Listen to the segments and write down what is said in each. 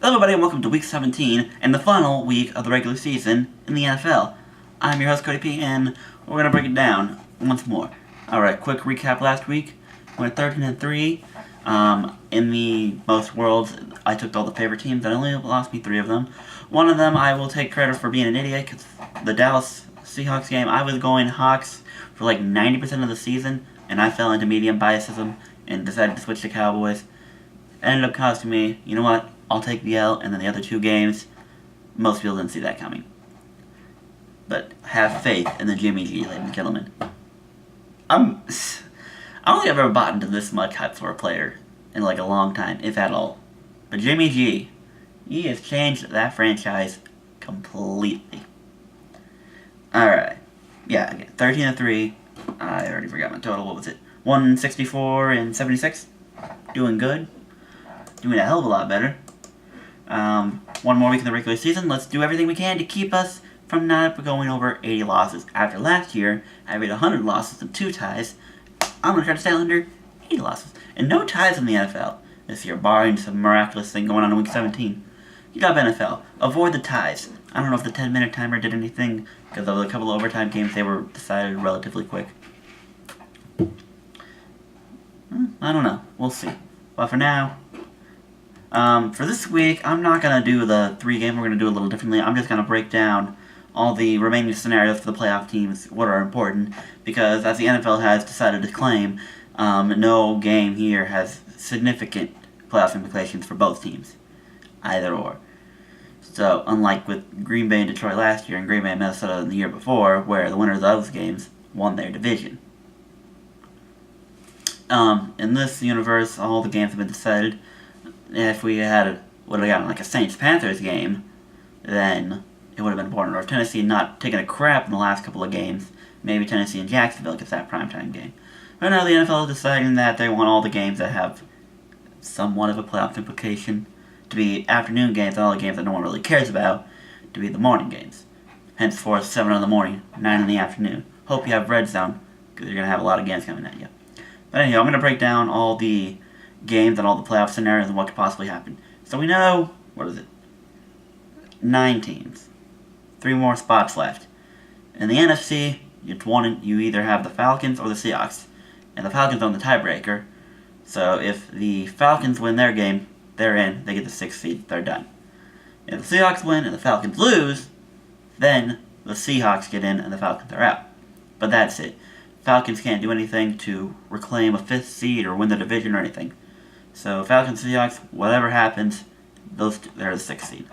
Hello everybody and welcome to week 17 and the final week of the regular season in the NFL. I'm your host Cody P and we're going to break it down once more. Alright, quick recap last week. We went 13-3. In the most worlds, I took all the favorite teams and only lost me 3 of them. One of them I will take credit for being an idiot because the Dallas Seahawks game, I was going Hawks for like 90% of the season and I fell into medium biasism and decided to switch to Cowboys. It ended up costing me, you know what? I'll take the L, and then the other 2 games, most people didn't see that coming. But have faith in the Jimmy G, ladies and gentlemen. I don't think I've ever bought into this much hype for a player in like a long time, if at all. But Jimmy G, he has changed that franchise completely. Alright. Yeah, again, 13-3. I already forgot my total. What was it? 164 and 76. Doing good. Doing a hell of a lot better. One more week in the regular season. Let's do everything we can to keep us from not going over 80 losses. After last year, I made 100 losses and 2 ties. I'm going to try to stay under 80 losses. And no ties in the NFL this year, barring some miraculous thing going on in week 17. Good job, NFL. Avoid the ties. I don't know if the 10-minute timer did anything, because there was a couple of overtime games, they were decided relatively quick. I don't know. We'll see. But for now, for this week, I'm not going to do the 3 game. We're going to do it a little differently. I'm just going to break down all the remaining scenarios for the playoff teams, what are important, because as the NFL has decided to claim, no game here has significant playoff implications for both teams. Either or. So, unlike with Green Bay and Detroit last year, and Green Bay and Minnesota the year before, where the winners of those games won their division. In this universe, all the games have been decided. If we had would have gotten like a Saints-Panthers game, then it would have been important. Or if Tennessee not taking a crap in the last couple of games, maybe Tennessee and Jacksonville gets that primetime game. Right now the NFL is deciding that they want all the games that have somewhat of a playoff implication to be afternoon games and all the games that no one really cares about to be the morning games. Henceforth, 7 in the morning, 9 in the afternoon. Hope you have red zone, because you're going to have a lot of games coming at you. But anyhow, I'm going to break down all the games and all the playoff scenarios and what could possibly happen. So we know, 9 teams. 3 more spots left. In the NFC, you either have the Falcons or the Seahawks. And the Falcons own the tiebreaker. So if the Falcons win their game, they're in. They get the 6th seed. They're done. If the Seahawks win and the Falcons lose, then the Seahawks get in and the Falcons are out. But that's it. Falcons can't do anything to reclaim a 5th seed or win the division or anything. So Falcons, Seahawks, whatever happens, they're the 6th seed.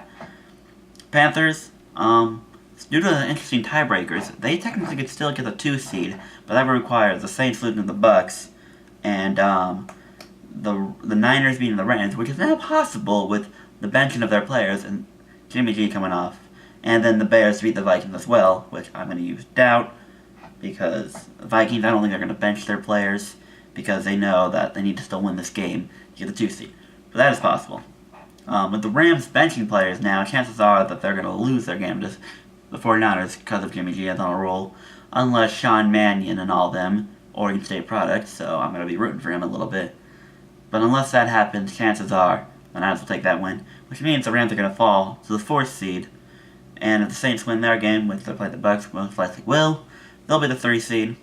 Panthers, due to the interesting tiebreakers, they technically could still get the 2 seed, but that would require the Saints losing to the Bucks, and the Niners beating the Rams, which is now possible with the benching of their players and Jimmy G coming off, and then the Bears beat the Vikings as well, which I'm going to use doubt, because the Vikings, I don't think they're going to bench their players, because they know that they need to still win this game to get the 2 seed. But that is possible. With the Rams benching players now, chances are that they're going to lose their game to the 49ers because of Jimmy G is on a roll, unless Sean Mannion and all them, Oregon State product, so I'm going to be rooting for him a little bit. But unless that happens, chances are the Niners will take that win, which means the Rams are going to fall to the 4th seed, and if the Saints win their game, which they play the Bucks, most likely will, they'll be the 3 seed,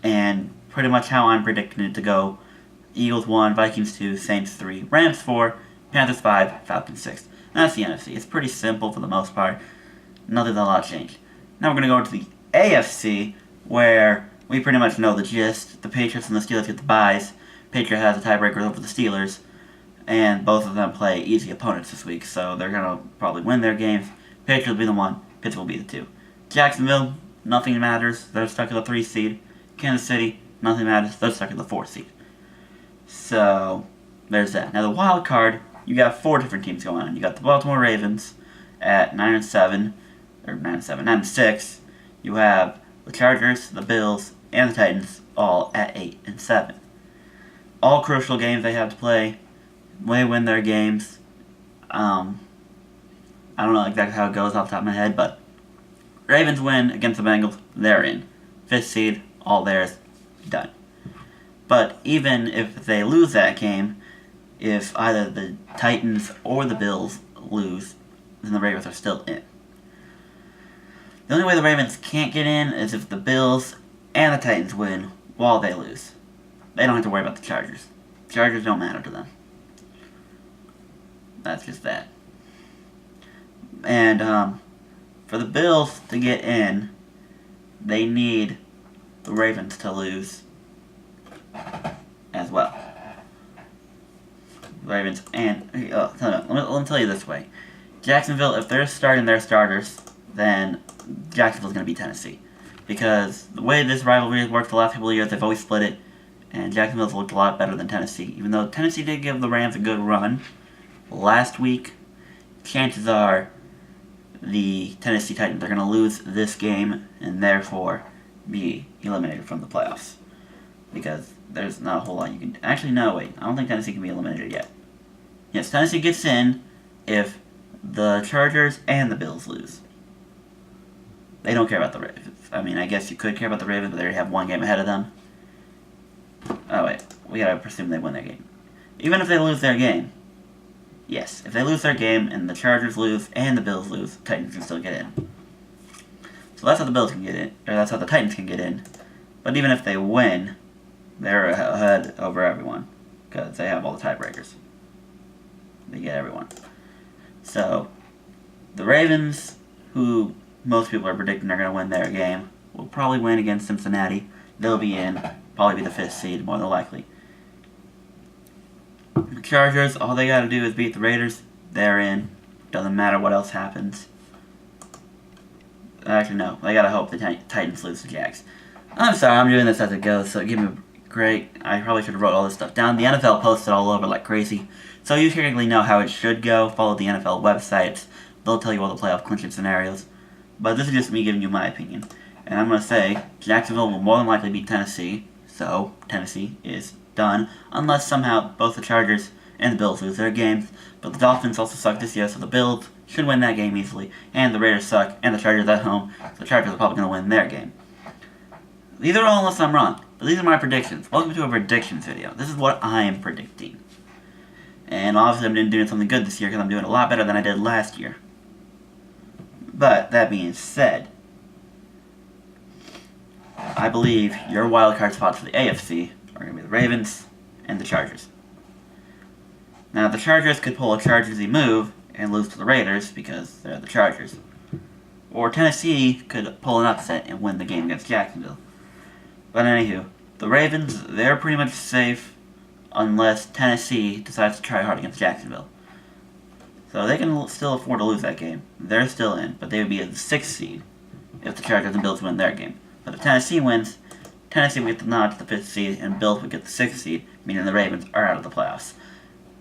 and pretty much how I'm predicting it to go: Eagles 1, Vikings 2, Saints 3, Rams 4, Panthers 5, Falcons 6. That's the NFC. It's pretty simple for the most part. Nothing's a lot changed. Now we're going to go to the AFC, where we pretty much know the gist. The Patriots and the Steelers get the byes. Patriots has a tiebreaker over the Steelers, and both of them play easy opponents this week, so they're going to probably win their games. Patriots will be the 1, Pittsburgh will be the 2. Jacksonville, nothing matters. They're stuck at the 3 seed. Kansas City, nothing matters. They're stuck at the 4 seed. So, there's that. Now the wild card, you got 4 different teams going on. You got the Baltimore Ravens at 9-7, or 9-6. You have the Chargers, the Bills, and the Titans all at 8-7. All crucial games they have to play. They win their games. I don't know exactly how it goes off the top of my head, but Ravens win against the Bengals, they're in. 5th seed, all theirs, done. But even if they lose that game, if either the Titans or the Bills lose, then the Ravens are still in. The only way the Ravens can't get in is if the Bills and the Titans win while they lose. They don't have to worry about the Chargers. Chargers don't matter to them. That's just that. And for the Bills to get in, they need the Ravens to lose as well. Ravens and let me tell you this way: Jacksonville, if they're starting their starters, then Jacksonville's going to beat Tennessee, because the way this rivalry has worked the last couple of years, they've always split it, and Jacksonville's looked a lot better than Tennessee. Even though Tennessee did give the Rams a good run last week, chances are the Tennessee Titans are going to lose this game and therefore be eliminated from the playoffs, because there's not a whole lot you can... Actually, no, wait. I don't think Tennessee can be eliminated yet. Yes, Tennessee gets in if the Chargers and the Bills lose. They don't care about the Ravens. I mean, I guess you could care about the Ravens, but they already have one game ahead of them. Oh, wait. We gotta presume they win their game. Even if they lose their game, yes, if they lose their game and the Chargers lose and the Bills lose, the Titans can still get in. So that's how the Bills can get in, or that's how the Titans can get in. But even if they win, they're ahead over everyone, because they have all the tiebreakers. They get everyone. So, the Ravens, who most people are predicting are going to win their game, will probably win against Cincinnati. They'll be in, probably be the 5th seed, more than likely. The Chargers, all they got to do is beat the Raiders. They're in. Doesn't matter what else happens. Actually, no. They got to hope the Titans lose to Jags. I'm sorry, I'm doing this as it goes, so give me a great. I probably should have wrote all this stuff down. The NFL posts it all over like crazy, so you technically know how it should go. Follow the NFL websites. They'll tell you all the playoff clinching scenarios. But this is just me giving you my opinion. And I'm going to say Jacksonville will more than likely beat Tennessee, so Tennessee is done, unless somehow both the Chargers and the Bills lose their games. But the Dolphins also suck this year, so the Bills should win that game easily. And the Raiders suck, and the Chargers at home, so the Chargers are probably going to win their game. These are all unless I'm wrong, but these are my predictions. Welcome to a predictions video. This is what I am predicting. And obviously I'm doing something good this year because I'm doing a lot better than I did last year. But, that being said, I believe your wildcard spots for the AFC are going to be the Ravens and the Chargers. Now, the Chargers could pull a Chargersy move and lose to the Raiders because they're the Chargers. Or Tennessee could pull an upset and win the game against Jacksonville. But anywho, the Ravens, they're pretty much safe unless Tennessee decides to try hard against Jacksonville. So they can still afford to lose that game. They're still in, but they would be at the 6th seed if the Chargers and Bills win their game. But if Tennessee wins, Tennessee would get the nod to the 5th seed, and Bills would get the 6th seed, meaning the Ravens are out of the playoffs.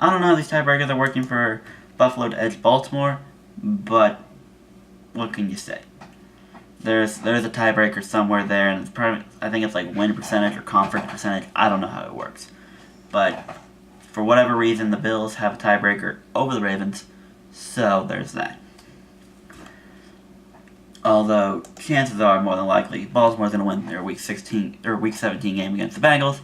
I don't know how these tiebreakers are working for Buffalo to edge Baltimore, but what can you say? There's a tiebreaker somewhere there, and it's probably, I think it's like win percentage or conference percentage. I don't know how it works. But for whatever reason, the Bills have a tiebreaker over the Ravens, so there's that. Although chances are more than likely Baltimore's going to win their Week 16 or Week 17 game against the Bengals.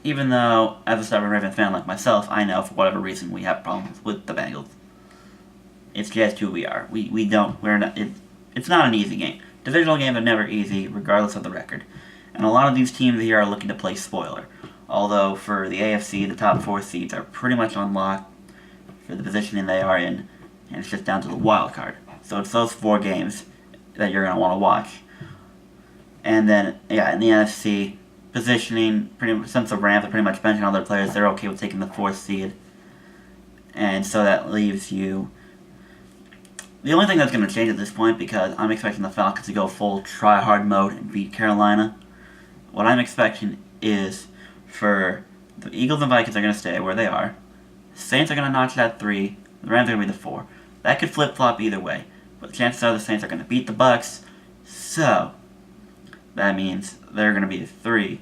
Even though, as a stubborn Ravens fan like myself, I know for whatever reason we have problems with the Bengals. It's just who we are. It's not an easy game. Divisional games are never easy, regardless of the record. And a lot of these teams here are looking to play spoiler. Although for the AFC, the top 4 seeds are pretty much on lock for the positioning they are in, and it's just down to the wild card. So it's those 4 games that you're going to want to watch. And then, yeah, in the NFC, positioning, pretty much, since the Rams are pretty much benching all their players, they're okay with taking the 4th seed. And so that leaves you... The only thing that's going to change at this point, because I'm expecting the Falcons to go full try-hard mode and beat Carolina, what I'm expecting is for the Eagles and Vikings are going to stay where they are. Saints are going to notch that 3. The Rams are going to be the 4. That could flip-flop either way. But the chances are the Saints are going to beat the Bucks. So, that means they're going to be the 3.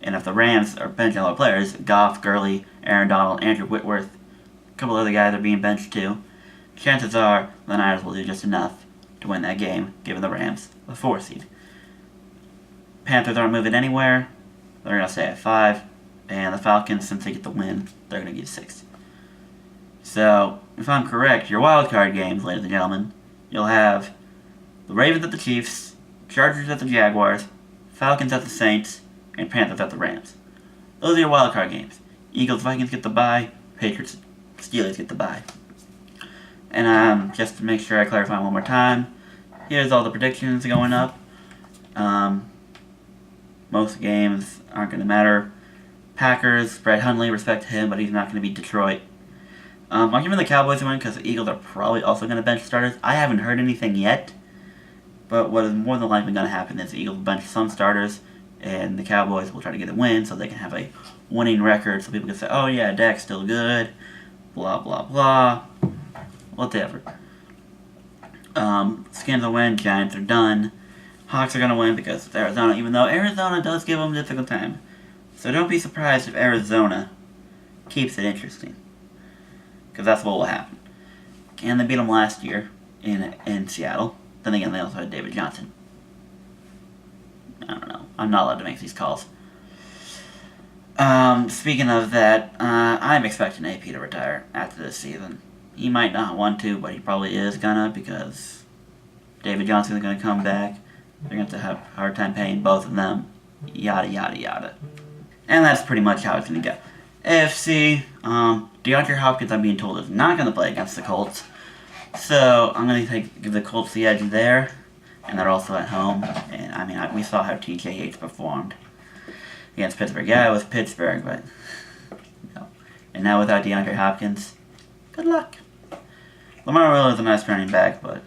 And if the Rams are benching all their players, Goff, Gurley, Aaron Donald, Andrew Whitworth, a couple other guys are being benched too, chances are the Niners will do just enough to win that game, giving the Rams the 4 seed. Panthers aren't moving anywhere. They're going to stay at 5. And the Falcons, since they get the win, they're going to get 6. So, if I'm correct, your wild card games, ladies and gentlemen, you'll have the Ravens at the Chiefs, Chargers at the Jaguars, Falcons at the Saints, and Panthers at the Rams. Those are your wild card games. Eagles, Vikings get the bye. Patriots, Steelers get the bye. And just to make sure I clarify one more time, here's all the predictions going up. Most games aren't going to matter. Packers, Brett Hundley, respect to him, but he's not going to beat Detroit. I'll give him the Cowboys a win because the Eagles are probably also going to bench starters. I haven't heard anything yet, but what is more than likely going to happen is the Eagles bench some starters, and the Cowboys will try to get a win so they can have a winning record so people can say, oh yeah, Dak's still good, blah, blah, blah, whatever. Skins will win, Giants are done. Hawks are going to win because it's Arizona, even though Arizona does give them a difficult time. So don't be surprised if Arizona keeps it interesting, because that's what will happen. And they beat them last year in Seattle. Then again, they also had David Johnson. I don't know. I'm not allowed to make these calls. Speaking of that, I'm expecting AP to retire after this season. He might not want to, but he probably is gonna, because David Johnson is gonna come back. They're going to have a hard time paying both of them. Yada, yada, yada. And that's pretty much how it's going to go. AFC, DeAndre Hopkins, I'm being told, is not going to play against the Colts. So I'm going to give the Colts the edge there. And they're also at home. And we saw how TJ Yates performed against Pittsburgh. Yeah, it was Pittsburgh, but no. And now without DeAndre Hopkins, good luck. Lamar Miller is a nice running back, but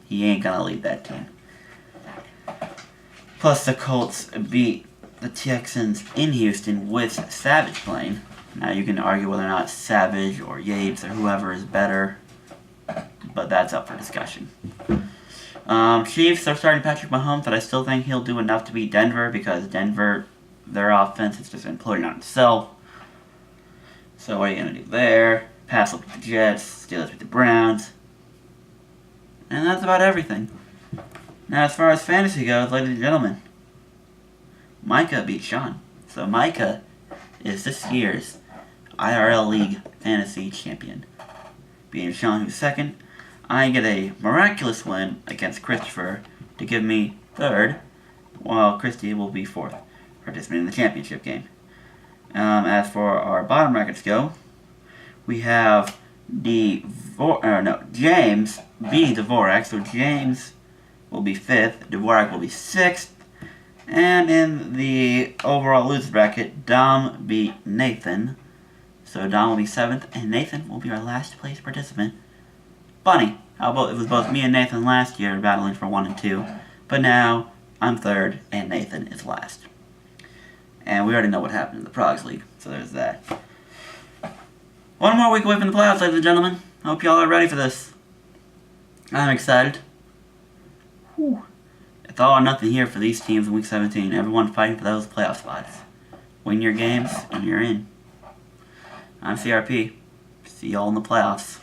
he ain't going to lead that team. Plus, the Colts beat the Texans in Houston with Savage playing. Now, you can argue whether or not Savage or Yates or whoever is better, but that's up for discussion. Chiefs are starting Patrick Mahomes, but I still think he'll do enough to beat Denver, because Denver, their offense has just imploding on itself. So what are you going to do there? Pass will beat the Jets, Steelers beat the Browns. And that's about everything. Now, as far as fantasy goes, ladies and gentlemen, Micah beat Sean. So Micah is this year's IRL League Fantasy Champion. Beating Sean, who's second. I get a miraculous win against Christopher to give me third, while Christy will be fourth, participating in the championship game. As for our bottom records go, we have James beating Dvorak, so James will be 5th, Dvorak will be 6th, and in the overall loser bracket, Dom beat Nathan, so Dom will be 7th, and Nathan will be our last place participant. Funny, how about it was both me and Nathan last year battling for 1 and 2, but now I'm 3rd and Nathan is last. And we already know what happened in the Progs League, so there's that. One more week away from the playoffs, ladies and gentlemen. I hope y'all are ready for this. I'm excited. Whew. It's all or nothing here for these teams in Week 17. Everyone fighting for those playoff spots. Win your games, and you're in. I'm CRP. See y'all in the playoffs.